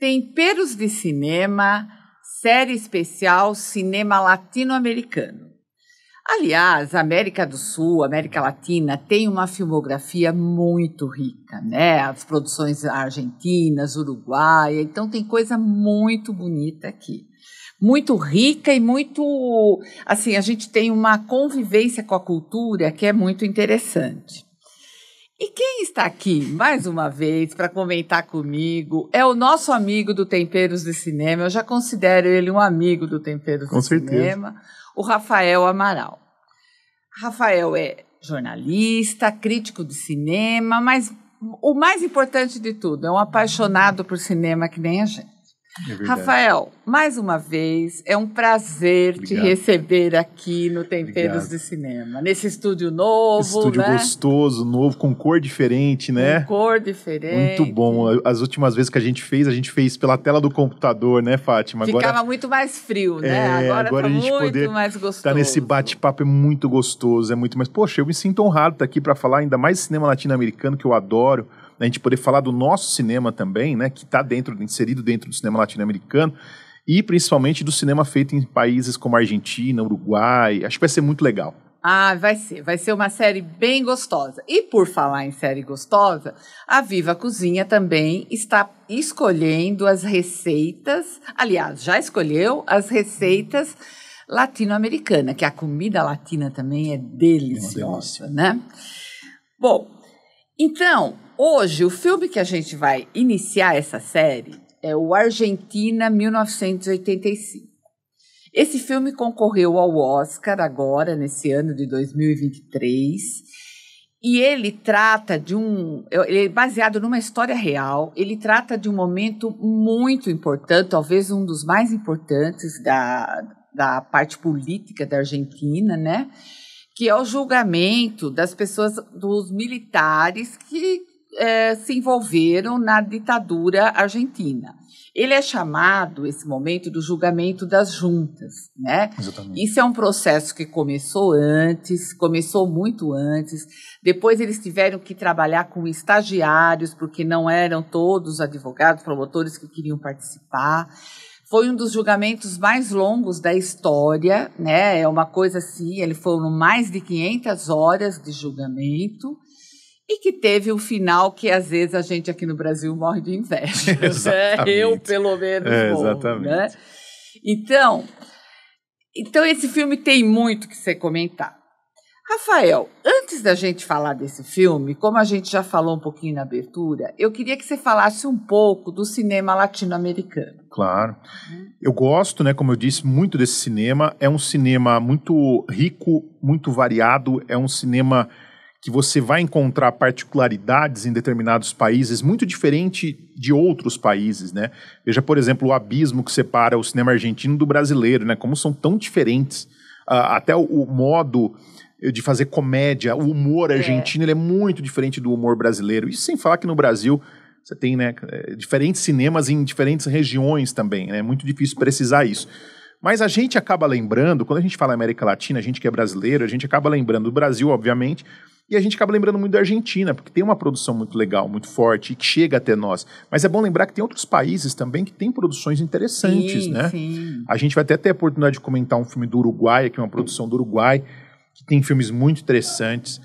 Temperos de Cinema, série especial Cinema Latino-Americano. Aliás, a América do Sul, a América Latina, tem uma filmografia muito rica, né? As produções argentinas, uruguaias, então tem coisa muito bonita aqui. Muito rica e muito... Assim, a gente tem uma convivência com a cultura que é muito interessante. E quem está aqui, mais uma vez, para comentar comigo, é o nosso amigo do Temperos de Cinema. Eu já considero ele um amigo do Temperos de Cinema, o Rafael Amaral. Rafael é jornalista, crítico de cinema, mas o mais importante de tudo, é um apaixonado por cinema que nem a gente. Rafael, mais uma vez, é um prazer te receber aqui no Temperos de Cinema, nesse estúdio novo, estúdio gostoso, novo, com cor diferente, né? Com cor diferente. Muito bom. As últimas vezes que a gente fez pela tela do computador, né, Fátima? Ficava muito mais frio, né? Agora a gente muito mais gostoso. Tá nesse bate-papo é muito gostoso, é muito mais... Poxa, eu me sinto honrado de estar aqui para falar ainda mais de cinema latino-americano, que eu adoro. A gente poder falar do nosso cinema também, né, que está inserido dentro do cinema latino-americano e principalmente do cinema feito em países como Argentina, Uruguai. Acho que vai ser muito legal. Ah, vai ser uma série bem gostosa. E por falar em série gostosa, a Viva Cozinha também está escolhendo as receitas, aliás, já escolheu as receitas latino-americanas, que a comida latina também é deliciosa, né? Bom, então, hoje, o filme que a gente vai iniciar essa série é o Argentina 1985. Esse filme concorreu ao Oscar agora, nesse ano de 2023, e ele trata ele é baseado numa história real, ele trata de um momento muito importante, talvez um dos mais importantes da parte política da Argentina, né? Que é o julgamento das pessoas, dos militares que se envolveram na ditadura argentina. Ele é chamado, esse momento, do julgamento das juntas, né? Exatamente. Isso é um processo que começou muito antes. Depois eles tiveram que trabalhar com estagiários, porque não eram todos advogados, promotores que queriam participar. Foi um dos julgamentos mais longos da história, né? É uma coisa assim, ele foram mais de 500 horas de julgamento e que teve um final que, às vezes, a gente aqui no Brasil morre de inveja. Exatamente. Eu, pelo menos, exatamente. Né? Então, esse filme tem muito que ser comentado. Rafael, antes da gente falar desse filme, como a gente já falou um pouquinho na abertura, eu queria que você falasse um pouco do cinema latino-americano. Claro. Eu gosto, né, como eu disse, muito desse cinema. É um cinema muito rico, muito variado. É um cinema que você vai encontrar particularidades em determinados países, muito diferente de outros países, né? Veja, por exemplo, o abismo que separa o cinema argentino do brasileiro, né? Como são tão diferentes. Até o modo de fazer comédia, o humor argentino, ele é muito diferente do humor brasileiro. Isso sem falar que no Brasil você tem, né, diferentes cinemas em diferentes regiões também, né? É muito difícil precisar isso. Mas a gente acaba lembrando, quando a gente fala América Latina, a gente que é brasileiro, a gente acaba lembrando do Brasil, obviamente, e a gente acaba lembrando muito da Argentina, porque tem uma produção muito legal, muito forte, e que chega até nós. Mas é bom lembrar que tem outros países também que têm produções interessantes, né? Sim. A gente vai até ter a oportunidade de comentar um filme do Uruguai, que é uma produção do Uruguai, que tem filmes muito interessantes.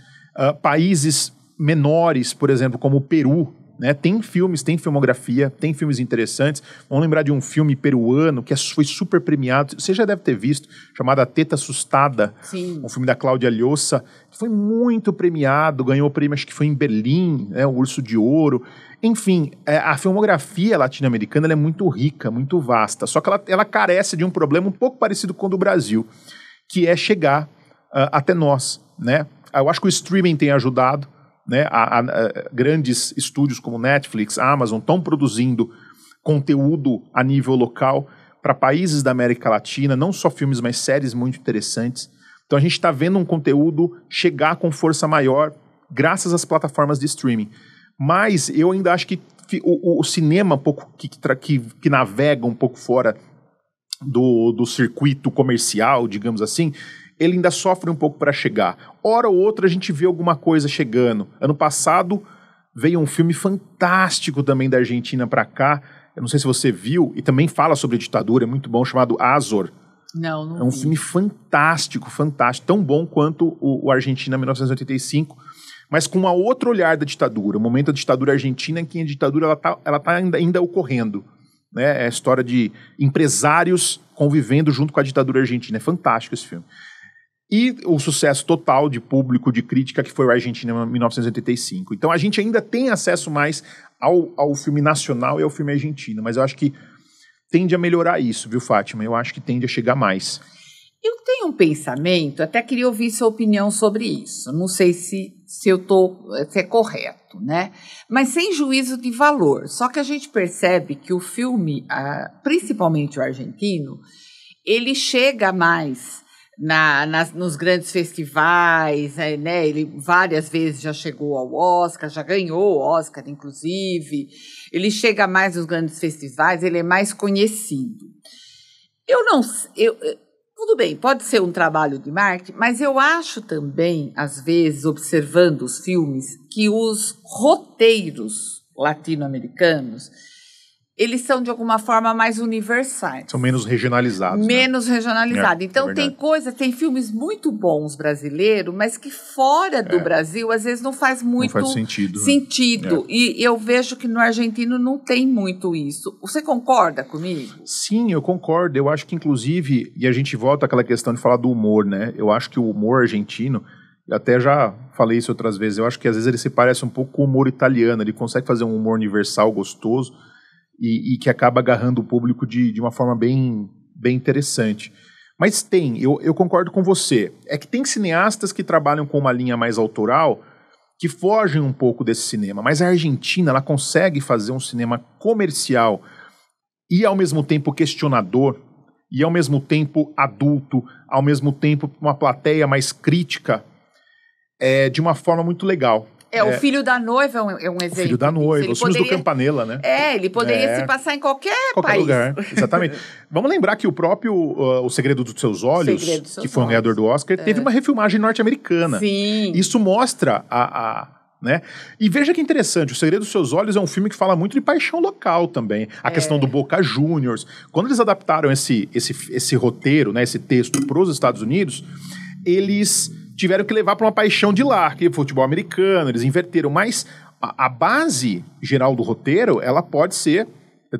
Países menores, por exemplo, como o Peru, né? Tem filmes, tem filmografia, tem filmes interessantes. Vamos lembrar de um filme peruano que foi super premiado, você já deve ter visto, chamado A Teta Assustada. Sim. Um filme da Cláudia Llosa, que foi muito premiado, ganhou o prêmio, acho que foi em Berlim, né? O Urso de Ouro. Enfim, a filmografia latino-americana ela é muito rica, muito vasta, só que ela carece de um problema um pouco parecido com o do Brasil, que é chegar até nós, né? Eu acho que o streaming tem ajudado, né? Grandes estúdios como Netflix, Amazon estão produzindo conteúdo a nível local para países da América Latina, não só filmes, mas séries muito interessantes. Então a gente está vendo um conteúdo chegar com força maior graças às plataformas de streaming. Mas eu ainda acho que o cinema um pouco que navega um pouco fora do circuito comercial, digamos assim, ele ainda sofre um pouco para chegar. Hora ou outra a gente vê alguma coisa chegando. Ano passado veio um filme fantástico também da Argentina para cá, eu não sei se você viu, e também fala sobre ditadura, é muito bom, chamado Azor. Não É um vi. filme fantástico, tão bom quanto o Argentina 1985, mas com um outro olhar da ditadura, o momento da ditadura argentina em que a ditadura ela tá ainda ocorrendo. Né? É a história de empresários convivendo junto com a ditadura argentina. É fantástico esse filme. E o sucesso total de público, de crítica, que foi o Argentina em 1985. Então a gente ainda tem acesso mais ao filme nacional e ao filme argentino, mas eu acho que tende a melhorar isso, viu, Fátima? Eu acho que tende a chegar mais. Eu tenho um pensamento, até queria ouvir sua opinião sobre isso. Não sei se é correto, né? Mas sem juízo de valor. Só que a gente percebe que o filme, principalmente o argentino, ele chega mais nos grandes festivais, né? Ele várias vezes já chegou ao Oscar, já ganhou o Oscar, inclusive. Ele chega mais nos grandes festivais, ele é mais conhecido. Tudo bem, pode ser um trabalho de marketing, mas eu acho também, às vezes, observando os filmes, que os roteiros latino-americanos, eles são, de alguma forma, mais universais. São menos regionalizados. Menos regionalizados. Então, é tem filmes muito bons brasileiros, mas que fora do Brasil, às vezes, não faz sentido. Né? E eu vejo que no argentino não tem muito isso. Você concorda comigo? Sim, eu concordo. Eu acho que, inclusive, e a gente volta àquela questão de falar do humor, né? Eu acho que o humor argentino, eu até já falei isso outras vezes, eu acho que às vezes ele se parece um pouco com o humor italiano, ele consegue fazer um humor universal, gostoso, e que acaba agarrando o público de uma forma bem interessante. Mas eu concordo com você, é que tem cineastas que trabalham com uma linha mais autoral, que fogem um pouco desse cinema, mas a Argentina, ela consegue fazer um cinema comercial e ao mesmo tempo questionador, e ao mesmo tempo adulto, ao mesmo tempo uma plateia mais crítica, de uma forma muito legal. O Filho da Noiva é um exemplo. O Filho da Noiva, os filmes do Campanella, né? Ele poderia se passar em qualquer país. Lugar, exatamente. Vamos lembrar que o próprio O Segredo dos Seus Olhos, que foi um ganhador do Oscar, teve uma refilmagem norte-americana. Sim. Isso mostra né? E veja que interessante, O Segredo dos Seus Olhos é um filme que fala muito de paixão local também. A questão do Boca Juniors. Quando eles adaptaram esse roteiro, né, esse texto para os Estados Unidos, eles tiveram que levar para uma paixão de lá, que é o futebol americano, eles inverteram. Mas a base geral do roteiro, ela pode ser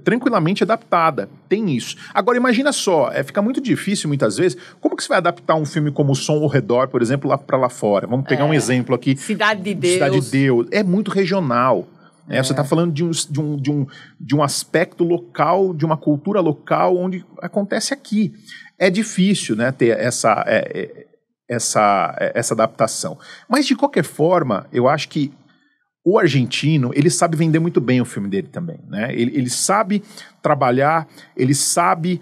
tranquilamente adaptada. Tem isso. Agora, imagina só, fica muito difícil muitas vezes. Como que você vai adaptar um filme como O Som ao Redor, por exemplo, lá fora? Vamos pegar um exemplo aqui. Cidade de Deus. Cidade de Deus. É muito regional. Você está falando de um aspecto local, de uma cultura local, onde acontece aqui. É difícil, né, ter essa adaptação. Mas, de qualquer forma, eu acho que o argentino, ele sabe vender muito bem o filme dele também, né? Ele sabe trabalhar, ele sabe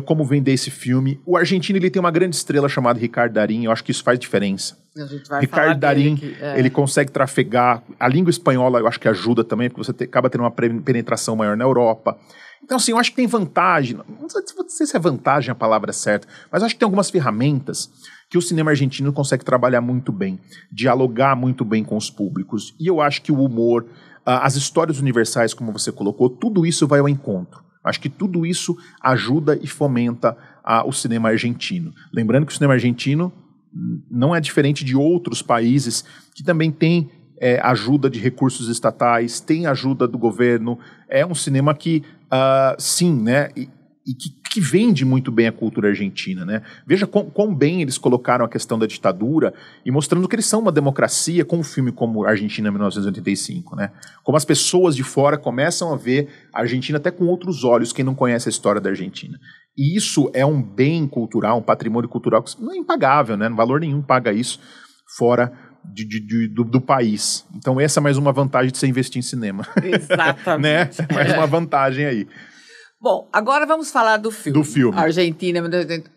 como vender esse filme. O argentino, ele tem uma grande estrela chamada Ricardo Darín, eu acho que isso faz diferença. A gente vai Ricardo Darín, ele consegue trafegar. A língua espanhola, eu acho que ajuda também, porque você acaba tendo uma penetração maior na Europa. Então, assim, eu acho que tem vantagem. Não sei se é vantagem a palavra certa, mas eu acho que tem algumas ferramentas que o cinema argentino consegue trabalhar muito bem, dialogar muito bem com os públicos. E eu acho que o humor, as histórias universais, como você colocou, tudo isso vai ao encontro. Acho que tudo isso ajuda e fomenta o cinema argentino. Lembrando que o cinema argentino não é diferente de outros países que também tem ajuda de recursos estatais, tem ajuda do governo. É um cinema que, sim, né, e que vende muito bem a cultura argentina, né? Veja quão bem eles colocaram a questão da ditadura e mostrando que eles são uma democracia com um filme como Argentina 1985, né? Como as pessoas de fora começam a ver a Argentina até com outros olhos, quem não conhece a história da Argentina. E isso é um bem cultural, um patrimônio cultural que não é impagável, né? Valor nenhum paga isso fora do país. Então essa é mais uma vantagem de você investir em cinema. Exatamente. Né? Mais uma vantagem aí. Bom, agora vamos falar do filme. Do filme. Argentina,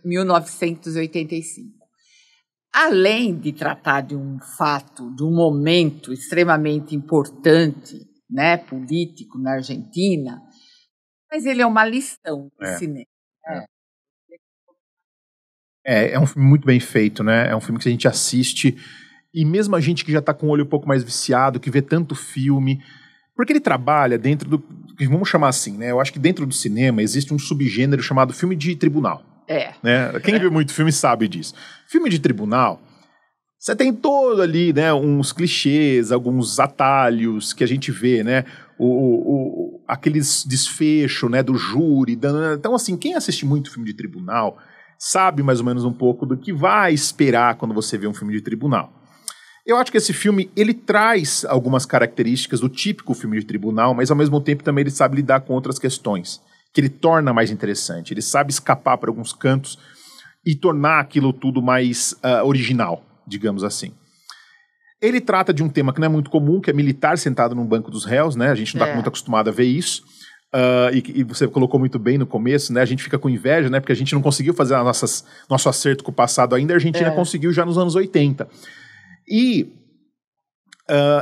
1985. Além de tratar de um fato, de um momento extremamente importante, né, político na Argentina, mas ele é uma lição do cinema. É um filme muito bem feito, né? É um filme que a gente assiste e mesmo a gente que já está com o olho um pouco mais viciado, que vê tanto filme, porque ele trabalha dentro vamos chamar assim, né? Eu acho que dentro do cinema existe um subgênero chamado filme de tribunal. Né? Quem vê muito filme sabe disso. Filme de tribunal, você tem todo ali, né, uns clichês, alguns atalhos que a gente vê, né? Aqueles desfechos, né, do júri. Então, assim, quem assiste muito filme de tribunal sabe mais ou menos um pouco do que vai esperar quando você vê um filme de tribunal. Eu acho que esse filme, ele traz algumas características do típico filme de tribunal, mas ao mesmo tempo também ele sabe lidar com outras questões, que ele torna mais interessante. Ele sabe escapar para alguns cantos e tornar aquilo tudo mais original, digamos assim. Ele trata de um tema que não é muito comum, que é militar sentado num banco dos réus, né? A gente não está muito acostumado a ver isso. E você colocou muito bem no começo, né? A gente fica com inveja, né? Porque a gente não conseguiu fazer nosso acerto com o passado ainda, a Argentina conseguiu já nos anos 80. E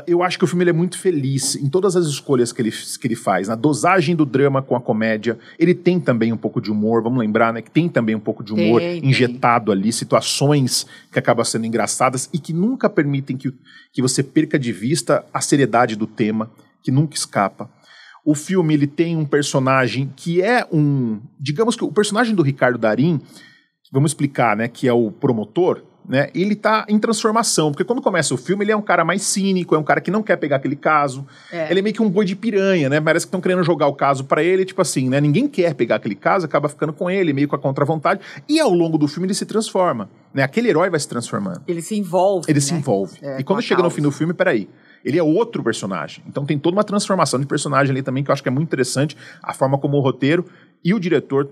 eu acho que o filme ele é muito feliz em todas as escolhas que ele faz, na dosagem do drama com a comédia. Ele tem também um pouco de humor, vamos lembrar, né, que tem também um pouco de humor injetado ali, situações que acabam sendo engraçadas e que nunca permitem que você perca de vista a seriedade do tema, que nunca escapa. O filme ele tem um personagem que é digamos que o personagem do Ricardo Darín, vamos explicar, né, que é o promotor, né, ele tá em transformação, porque quando começa o filme ele é um cara mais cínico, é um cara que não quer pegar aquele caso, ele é meio que um boi de piranha, né, parece que estão querendo jogar o caso pra ele, tipo assim, né, ninguém quer pegar aquele caso, acaba ficando com ele, meio com a contravontade, e ao longo do filme ele se transforma, né, aquele herói vai se transformando. Ele se envolve, Ele se envolve. E quando chega no fim do filme, peraí, ele é outro personagem, então tem toda uma transformação de personagem ali também, que eu acho que é muito interessante, a forma como o roteiro e o diretor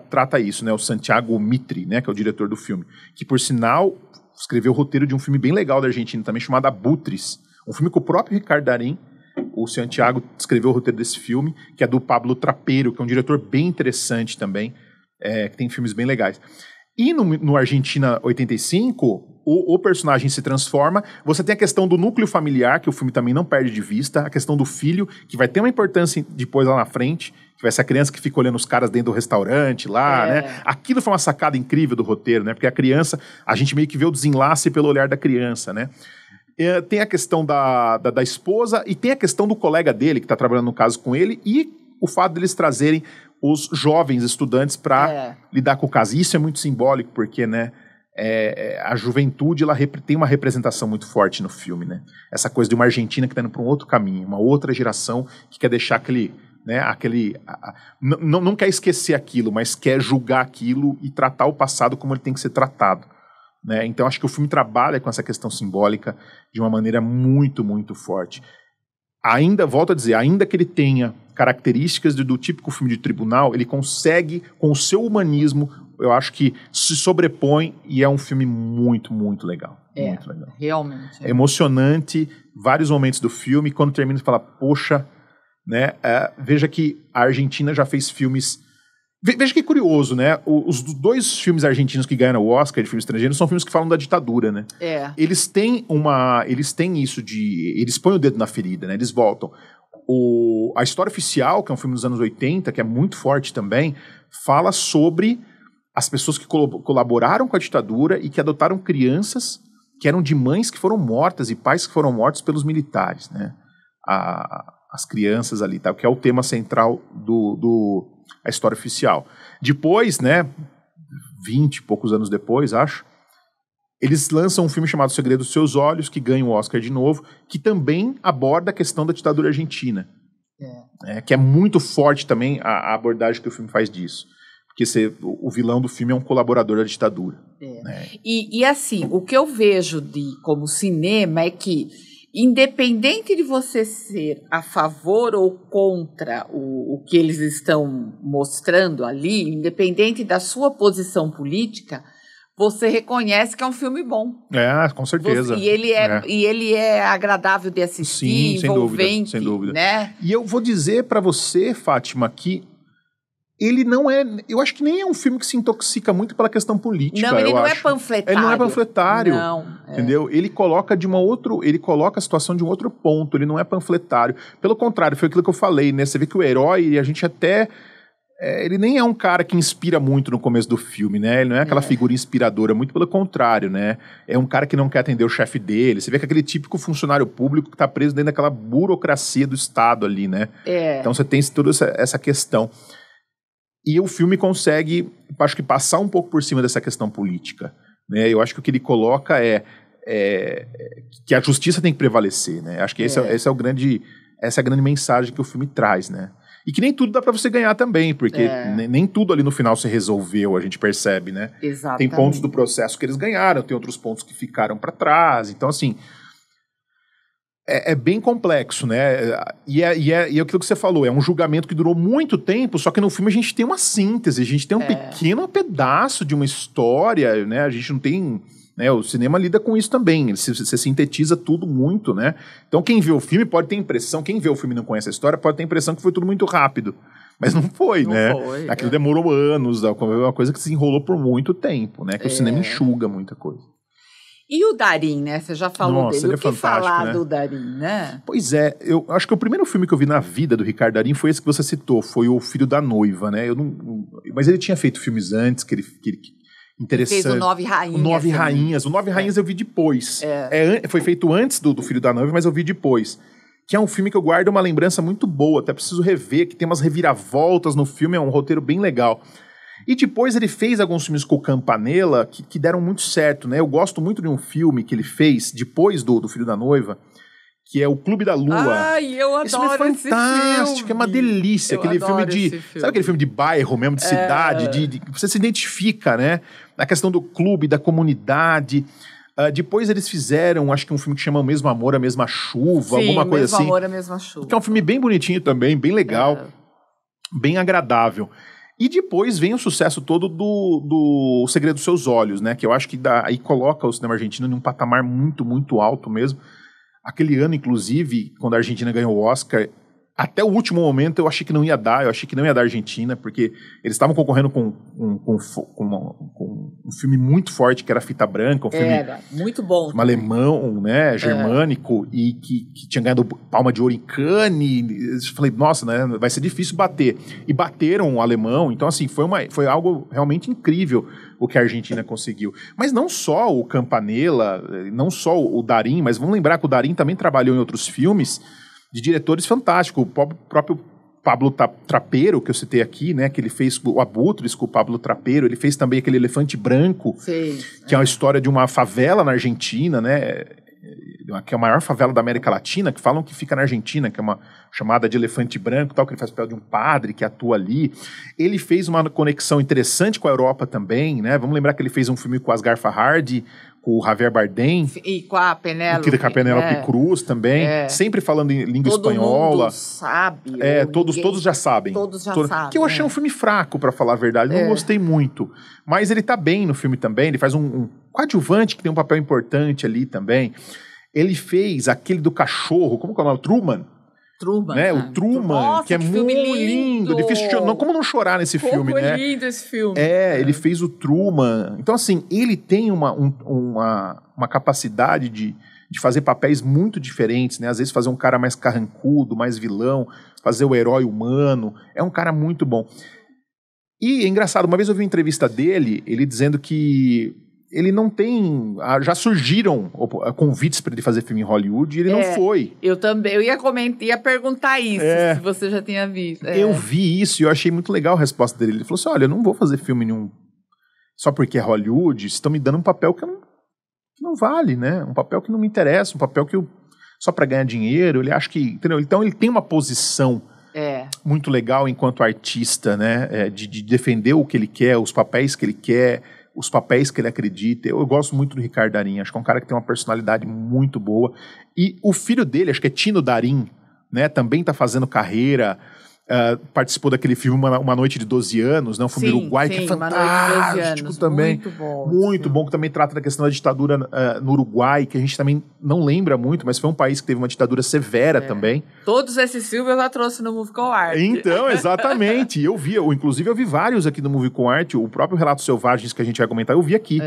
trata isso, né? O Santiago Mitre, né? Que é o diretor do filme. Que, por sinal, escreveu o roteiro de um filme bem legal da Argentina também, chamado Abutres. Um filme com o próprio Ricardo Darín. O Santiago escreveu o roteiro desse filme, que é do Pablo Trapeiro, que é um diretor bem interessante também, que tem filmes bem legais. E no Argentina 85, o personagem se transforma. Você tem a questão do núcleo familiar, que o filme também não perde de vista. A questão do filho, que vai ter uma importância depois lá na frente, que vai ser a criança que fica olhando os caras dentro do restaurante lá, né? Aquilo foi uma sacada incrível do roteiro, né? Porque a criança, a gente meio que vê o desenlace pelo olhar da criança, né? Tem a questão da esposa e tem a questão do colega dele, que está trabalhando no caso com ele, e o fato deles trazerem os jovens estudantes para lidar com o caso. Isso é muito simbólico, porque, né, a juventude ela tem uma representação muito forte no filme, né? Essa coisa de uma Argentina que está indo para um outro caminho, uma outra geração que quer deixar não quer esquecer aquilo, mas quer julgar aquilo e tratar o passado como ele tem que ser tratado, né? Então acho que o filme trabalha com essa questão simbólica de uma maneira muito, muito forte. Volto a dizer, ainda que ele tenha características do típico filme de tribunal, ele consegue, com o seu humanismo, eu acho que se sobrepõe e é um filme muito, muito legal. Muito legal. Realmente. É emocionante, vários momentos do filme, quando termina você fala, poxa, né? Veja que a Argentina já fez filmes... Veja que curioso, né? Os dois filmes argentinos que ganharam o Oscar de filme estrangeiro são filmes que falam da ditadura, né? Eles têm isso de... Eles põem o dedo na ferida, né? Eles voltam. A História Oficial, que é um filme dos anos 80, que é muito forte também, fala sobre as pessoas que colaboraram com a ditadura e que adotaram crianças que eram de mães que foram mortas e pais que foram mortos pelos militares, né? As crianças ali, tá? Que é o tema central a História Oficial. Depois, né, 20 e poucos anos depois, acho, eles lançam um filme chamado O Segredo dos Seus Olhos, que ganha o Oscar de novo, que também aborda a questão da ditadura argentina. Que é muito forte também a abordagem que o filme faz disso. Porque o vilão do filme é um colaborador da ditadura. Né? E assim, o que eu vejo como cinema é que, independente de você ser a favor ou contra o que eles estão mostrando ali, independente da sua posição política, você reconhece que é um filme bom. Com certeza. E ele é agradável de assistir, sim, envolvente. sem dúvida. Né? E eu vou dizer para você, Fátima, que ele não é... Eu acho que nem é um filme que se intoxica muito pela questão política. Não, ele não é panfletário. Ele não é panfletário. Não. Entendeu? Ele coloca a situação de um outro ponto. Ele não é panfletário. Pelo contrário, foi aquilo que eu falei, né? Você vê que o herói, a gente até... ele nem é um cara que inspira muito no começo do filme, né? Ele não é aquela figura inspiradora, muito pelo contrário, né? É um cara que não quer atender o chefe dele. Você vê que é aquele típico funcionário público que tá preso dentro daquela burocracia do Estado ali, né? Então você tem toda essa questão. E o filme consegue, acho que, passar um pouco por cima dessa questão política, né? Eu acho que o que ele coloca é que a justiça tem que prevalecer, né? Acho que essa é a grande mensagem que o filme traz, né? E que nem tudo dá pra você ganhar também, porque nem tudo ali no final se resolveu, a gente percebe, né? Exatamente. Tem pontos do processo que eles ganharam, tem outros pontos que ficaram pra trás. Então, assim, é bem complexo, né? E é aquilo que você falou, é um julgamento que durou muito tempo, só que no filme a gente tem uma síntese, a gente tem um pequeno pedaço de uma história, né? A gente não tem... Né, o cinema lida com isso também, você sintetiza tudo muito, né? Então quem vê o filme pode ter impressão, quem vê o filme e não conhece a história pode ter a impressão que foi tudo muito rápido, mas não foi, né? Aquilo demorou anos, é uma coisa que se enrolou por muito tempo, né? Que o cinema enxuga muita coisa. E o Darín, né? Você já falou dele. Ele é o que falar, né? Do Darín, né? Pois é, eu acho que o primeiro filme que eu vi na vida do Ricardo Darín foi esse que você citou, foi O Filho da Noiva, né? Mas ele tinha feito filmes antes, que ele interessante. Fez o Nove Rainhas. O Nove Rainhas. O Nove Rainhas eu vi depois. Foi feito antes do Filho da Noiva, mas eu vi depois. Que é um filme que eu guardo uma lembrança muito boa. Até preciso rever, que tem umas reviravoltas no filme. É um roteiro bem legal. E depois ele fez alguns filmes com o Campanella que deram muito certo, né? Eu gosto muito de um filme que ele fez depois do Filho da Noiva, que é o Clube da Lua. Ai, eu adoro esse filme. Esse filme é fantástico, é uma delícia. Aquele filme de... Sabe aquele filme de bairro mesmo, de cidade? Você se identifica, né? Na questão do clube, da comunidade. Depois eles fizeram, acho que um filme que chama O Mesmo Amor, a Mesma Chuva, alguma coisa assim. O Mesmo Amor, a Mesma Chuva. Que é um filme bem bonitinho também, bem legal, bem agradável. E depois vem o sucesso todo do O Segredo dos Seus Olhos, né? Que eu acho que aí coloca o cinema argentino num patamar muito, muito alto mesmo. Aquele ano, inclusive, quando a Argentina ganhou o Oscar, até o último momento eu achei que não ia dar, a Argentina, porque eles estavam concorrendo com um filme muito forte, que era Fita Branca, um filme muito bom, um alemão, né, germânico, e que tinha ganhado Palma de Ouro em Cannes. Eu falei, nossa, né, vai ser difícil bater. E bateram o alemão, então assim, foi algo realmente incrível o que a Argentina conseguiu. Mas não só o Campanella, não só o Darín, mas vamos lembrar que o Darín também trabalhou em outros filmes de diretores fantásticos. O próprio Pablo Trapeiro, que eu citei aqui, né, que ele fez o Abutres com o Pablo Trapeiro, ele fez também aquele Elefante Branco, que é uma história de uma favela na Argentina, né, que é a maior favela da América Latina, que falam que fica na Argentina, que é uma chamada de Elefante Branco, tal, que ele faz o papel de um padre que atua ali. Ele fez uma conexão interessante com a Europa também, né? Vamos lembrar que ele fez um filme com Asghar Farhadi, com o Javier Bardem. E com a Penélope. Com a Penélope Cruz também. Sempre falando em língua espanhola. Todo mundo sabe. Todos já sabem. Todos já sabem. Que eu achei um filme fraco, pra falar a verdade. Não gostei muito. Mas ele tá bem no filme também. Ele faz um coadjuvante que tem um papel importante ali também. Ele fez aquele do cachorro, como que é o nome? Truman, né? O Truman, nossa, que é muito lindo. Difícil como não chorar nesse filme, né? Como lindo esse filme. Ele fez o Truman. Então, assim, ele tem uma capacidade de fazer papéis muito diferentes, né? Às vezes fazer um cara mais carrancudo, mais vilão, fazer o herói humano. É um cara muito bom. E é engraçado, uma vez eu vi uma entrevista dele, ele dizendo que ele não tem... Já surgiram convites para ele fazer filme em Hollywood e ele não foi. Eu também. Eu ia perguntar isso, se você já tinha visto. Eu vi isso e eu achei muito legal a resposta dele. Ele falou assim, olha, eu não vou fazer filme nenhum só porque é Hollywood, vocês estão me dando um papel que não vale, né? Um papel que não me interessa, um papel que só para ganhar dinheiro. Ele acha que... Entendeu? Então ele tem uma posição muito legal enquanto artista, né? De defender o que ele quer, os papéis que ele quer, os papéis que ele acredita. Eu gosto muito do Ricardo Darín, acho que é um cara que tem uma personalidade muito boa. E o filho dele, acho que é Tino Darín, né, também está fazendo carreira, participou daquele filme Uma Noite de 12 Anos, né, um filme uruguaio que é fantástico também. Muito bom, que também trata da questão da ditadura no Uruguai, que a gente também não lembra muito, mas foi um país que teve uma ditadura severa também. Todos esses filmes eu já trouxe no Movie com Arte. Então, exatamente. Inclusive eu vi vários aqui no Movie com Arte, o próprio Relatos Selvagens que a gente vai comentar, eu vi aqui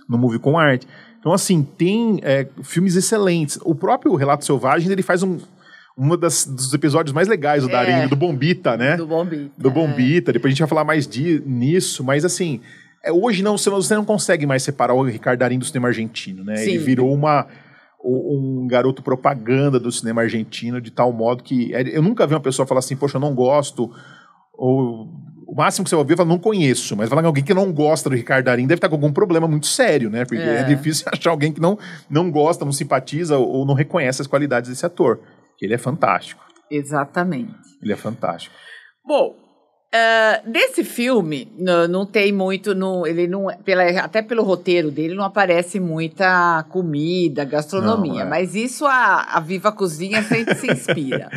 no Movie com Arte. Então, assim, tem filmes excelentes. O próprio Relatos Selvagens, ele faz dos episódios mais legais do Darín, do Bombita, né? Do Bombita. Do Bombita. Depois a gente vai falar mais nisso, mas assim, hoje você não consegue mais separar o Ricardo Darín do cinema argentino, né? Sim. Ele virou um garoto propaganda do cinema argentino, de tal modo que eu nunca vi uma pessoa falar assim, poxa, eu não gosto, ou o máximo que você vai ouvir é falar, não conheço, mas falar que alguém que não gosta do Ricardo Darín deve estar com algum problema muito sério, né? Porque é difícil achar alguém que não gosta, não simpatiza ou não reconhece as qualidades desse ator. Ele é fantástico. Exatamente. Ele é fantástico. Bom, desse filme, não tem muito, ele não, até pelo roteiro dele, não aparece muita comida, gastronomia, mas isso a Viva Cozinha sempre se inspira.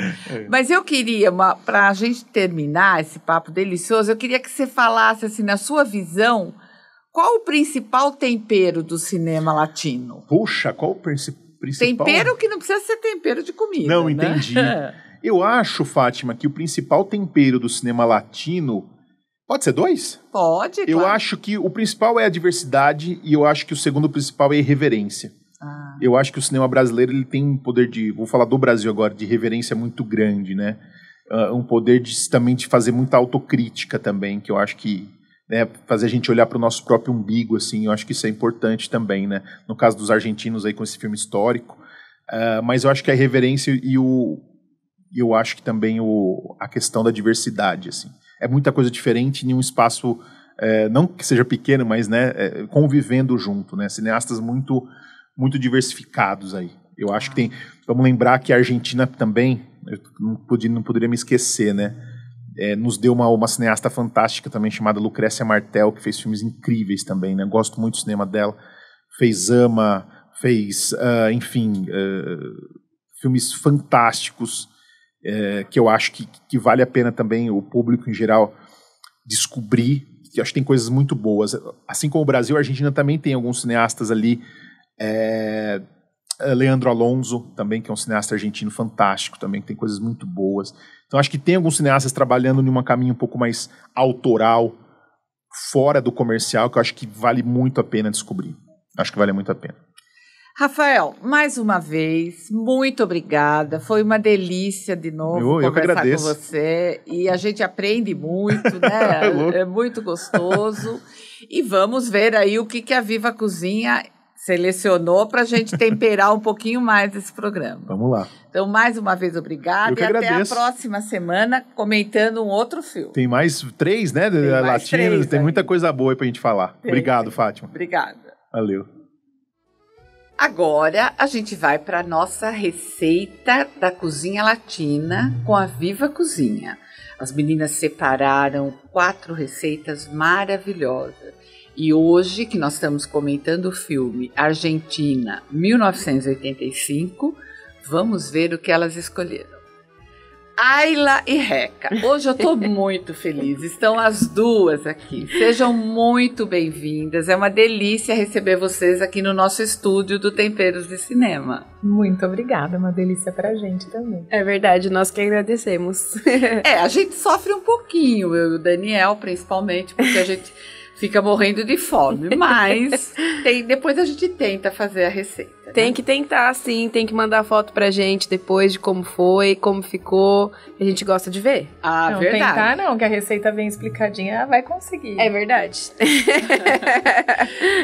Mas eu queria, para a gente terminar esse papo delicioso, eu queria que você falasse, assim, na sua visão, qual o principal tempero do cinema latino? Puxa, qual o principal? Tempero que não precisa ser tempero de comida. Não, entendi. Eu acho, Fátima, que o principal tempero do cinema latino... Pode ser 2? Pode, Eu acho que o principal é a diversidade e eu acho que o segundo principal é a irreverência. Eu acho que o cinema brasileiro ele tem um poder vou falar do Brasil agora, de reverência muito grande, né? Um poder também de fazer muita autocrítica também, que eu acho que... Né, fazer a gente olhar para o nosso próprio umbigo, assim, eu acho que isso é importante também, né? No caso dos argentinos aí com esse filme histórico, mas eu acho que a irreverência e eu acho que também a questão da diversidade, assim, é muita coisa diferente em um espaço, não que seja pequeno, mas, né, convivendo junto, né? Cineastas muito, muito diversificados aí. Eu acho que vamos lembrar que a Argentina também, eu não poderia me esquecer, né? Nos deu uma cineasta fantástica também chamada Lucrécia Martel, que fez filmes incríveis também, né? Gosto muito do cinema dela. Fez Ama, fez, filmes fantásticos, que eu acho que vale a pena também o público em geral descobrir, que eu acho que tem coisas muito boas. Assim como o Brasil, a Argentina também tem alguns cineastas ali, Leandro Alonso também, que é um cineasta argentino fantástico também, que tem coisas muito boas. Então acho que tem alguns cineastas trabalhando em um caminho um pouco mais autoral, fora do comercial, que eu acho que vale muito a pena descobrir. Acho que vale muito a pena. Rafael, mais uma vez, muito obrigada. Foi uma delícia de novo conversar com você. E a gente aprende muito, né? É muito gostoso. E vamos ver aí o que a Viva Cozinha selecionou para a gente temperar um pouquinho mais esse programa. Vamos lá. Então, mais uma vez, obrigada. Eu que agradeço. Até a próxima semana, comentando um outro filme. Tem mais 3, né? Latinos, tem muita coisa boa aí para a gente falar. Obrigado, Fátima. Obrigada. Valeu. Agora, a gente vai para a nossa receita da cozinha latina com a Viva Cozinha. As meninas separaram 4 receitas maravilhosas. E hoje, que nós estamos comentando o filme Argentina, 1985, vamos ver o que elas escolheram. Ayla e Reca. Hoje eu estou muito feliz. Estão as duas aqui. Sejam muito bem-vindas. É uma delícia receber vocês aqui no nosso estúdio do Temperos de Cinema. Muito obrigada. É uma delícia pra gente também. É verdade, nós que agradecemos. A gente sofre um pouquinho, eu e o Daniel, principalmente, porque a gente fica morrendo de fome, mas depois a gente tenta fazer a receita. Tem que tentar, sim, tem que mandar foto pra gente depois de como foi, como ficou, a gente gosta de ver. Ah, não, verdade. Tentar não, que a receita vem explicadinha, vai conseguir. É verdade.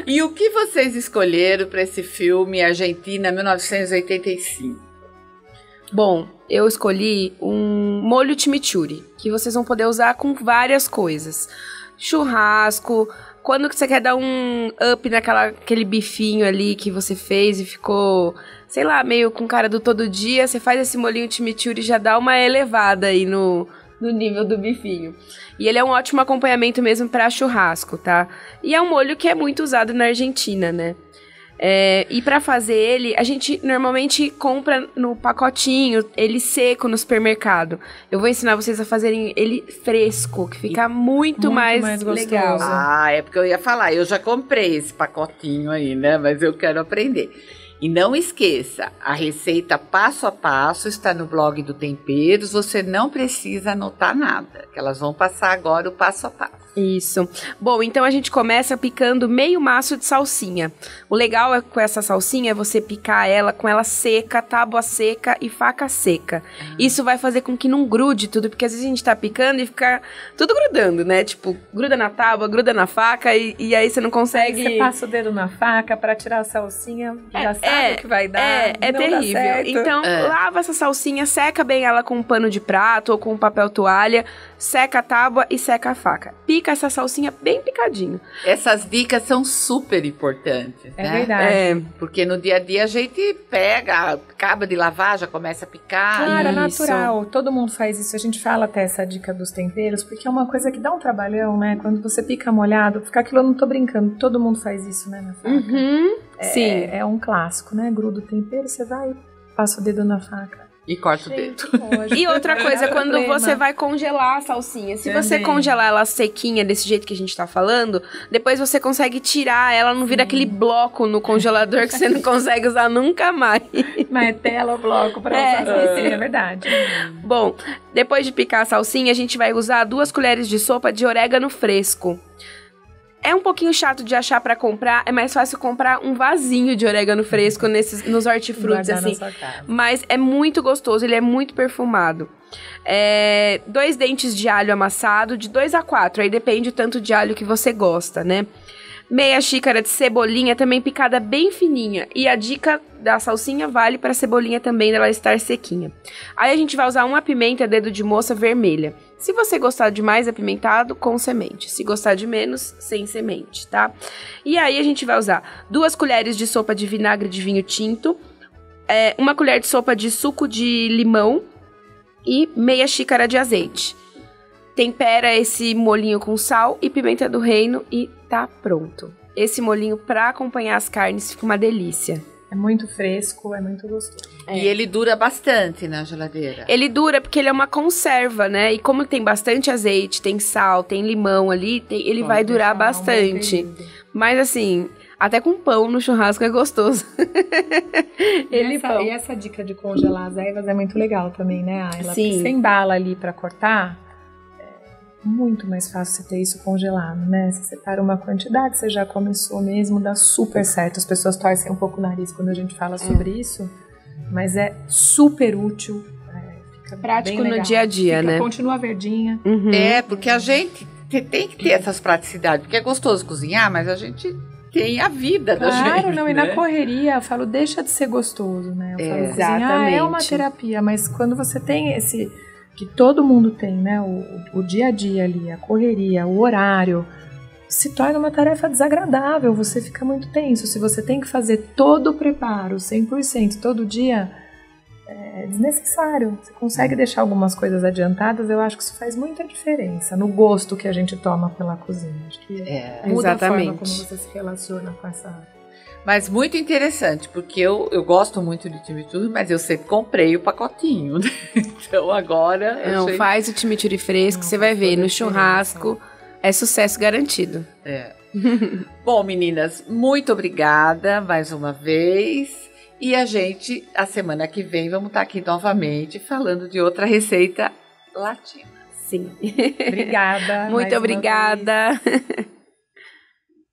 E o que vocês escolheram para esse filme Argentina 1985? Bom, eu escolhi um molho chimichurri, que vocês vão poder usar com várias coisas. Churrasco, quando você quer dar um up naquele bifinho ali que você fez e ficou, sei lá, meio com cara do todo dia, você faz esse molhinho chimichurri e já dá uma elevada aí no nível do bifinho. E ele é um ótimo acompanhamento mesmo para churrasco, tá? E é um molho que é muito usado na Argentina, né? E para fazer ele, a gente normalmente compra no pacotinho, ele seco no supermercado. Eu vou ensinar vocês a fazerem ele fresco, que fica muito mais legal. É porque eu ia falar, eu já comprei esse pacotinho aí, né? Mas eu quero aprender. E não esqueça, a receita passo a passo está no blog do Temperos, você não precisa anotar nada, que elas vão passar agora o passo a passo. Isso. Bom, então a gente começa picando meio maço de salsinha. O legal com essa salsinha é você picar ela com ela seca, tábua seca e faca seca. Isso vai fazer com que não grude tudo, porque às vezes a gente tá picando e fica tudo grudando, né? Tipo, gruda na tábua, gruda na faca e aí você não consegue... Aí você passa o dedo na faca pra tirar a salsinha, já sabe o que vai dar. É terrível. Então, lava essa salsinha, seca bem ela com um pano de prato ou com um papel toalha, seca a tábua e seca a faca. Pica essa salsinha bem picadinho. Essas dicas são super importantes, É né? verdade. Porque no dia a dia a gente pega, acaba de lavar, já começa a picar. Claro, é Isso. natural. Todo mundo faz isso. A gente fala até essa dica dos temperos, porque é uma coisa que dá um trabalhão, né? Quando você pica molhado, fica aquilo, eu não tô brincando. Todo mundo faz isso, né, na faca. Uhum. Sim. É um clássico, né? Gruda o tempero, você vai e passa o dedo na faca. E corta o dedo. Lógico. E outra coisa, Não é quando problema. você vai congelar a salsinha, se você Também. congelar ela sequinha desse jeito que a gente tá falando, depois você consegue tirar ela, não vira aquele bloco no congelador que você não consegue usar nunca mais. Martelo ou bloco pra usar salsinha, é verdade. Bom, depois de picar a salsinha, a gente vai usar 2 colheres de sopa de orégano fresco. É um pouquinho chato de achar pra comprar, é mais fácil comprar um vasinho de orégano fresco nos hortifrutis, Guardar na assim. sua casa. Mas é muito gostoso, ele é muito perfumado. 2 dentes de alho amassado, de 2 a 4, aí depende o tanto de alho que você gosta, né? Meia xícara de cebolinha, também picada bem fininha. E a dica da salsinha vale para a cebolinha também, dela estar sequinha. Aí a gente vai usar uma pimenta dedo de moça vermelha. Se você gostar de mais apimentado, com semente. Se gostar de menos, sem semente, tá? E aí a gente vai usar 2 colheres de sopa de vinagre de vinho tinto, 1 colher de sopa de suco de limão e meia xícara de azeite. Tempera esse molinho com sal e pimenta do reino e tá pronto. Esse molinho pra acompanhar as carnes fica uma delícia. É muito fresco, é muito gostoso. E ele dura bastante na geladeira. Ele dura porque ele é uma conserva, né? E como tem bastante azeite, tem sal, tem limão ali, ele vai durar Deixar um bom bastante. período. Mas assim, até com pão no churrasco é gostoso. E essa dica de congelar as ervas é muito legal também, né, Ayla? Sim. Porque você embala ali pra cortar, é muito mais fácil você ter isso congelado, né? Você separa uma quantidade, você já começou mesmo, dá super certo. As pessoas torcem um pouco o nariz quando a gente fala sobre isso, mas é super útil. Fica Prático bem no legal. dia a dia, Fica, né? Continua verdinha. Uhum. Porque a gente tem que ter essas praticidades. Porque é gostoso cozinhar, mas a gente tem a vida da gente. Claro, não, e né? na correria, eu falo, deixa de ser gostoso, né? Eu falo, cozinhar exatamente. é uma terapia, mas quando você tem esse, que todo mundo tem, né? O dia a dia ali, a correria, o horário, se torna uma tarefa desagradável, você fica muito tenso. Se você tem que fazer todo o preparo, 100%, todo dia, é desnecessário. Você consegue deixar algumas coisas adiantadas, eu acho que isso faz muita diferença no gosto que a gente toma pela cozinha. Acho que muda a forma exatamente. como você se relaciona com essa... Mas muito interessante, porque eu gosto muito de chimichurri, mas eu sempre comprei o pacotinho. Né? Então agora... Não, achei- faz o chimichurri fresco, você vai ver, no churrasco é sucesso garantido. Bom, meninas, muito obrigada mais uma vez. E a gente, a semana que vem, vamos estar aqui novamente falando de outra receita latina. Sim. Obrigada. mais Muito uma obrigada.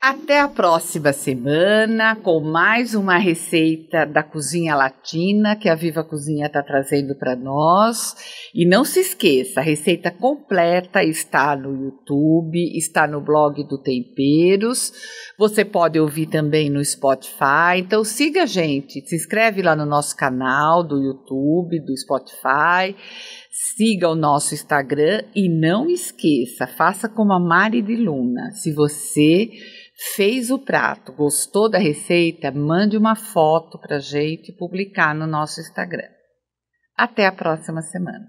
Até a próxima semana com mais uma receita da cozinha latina que a Viva Cozinha está trazendo para nós. E não se esqueça, a receita completa está no YouTube, está no blog do Temperos. Você pode ouvir também no Spotify. Então siga a gente, se inscreve lá no nosso canal do YouTube, do Spotify. Siga o nosso Instagram e não esqueça, faça como a Mari de Luna. Se você fez o prato, gostou da receita, mande uma foto pra gente publicar no nosso Instagram. Até a próxima semana.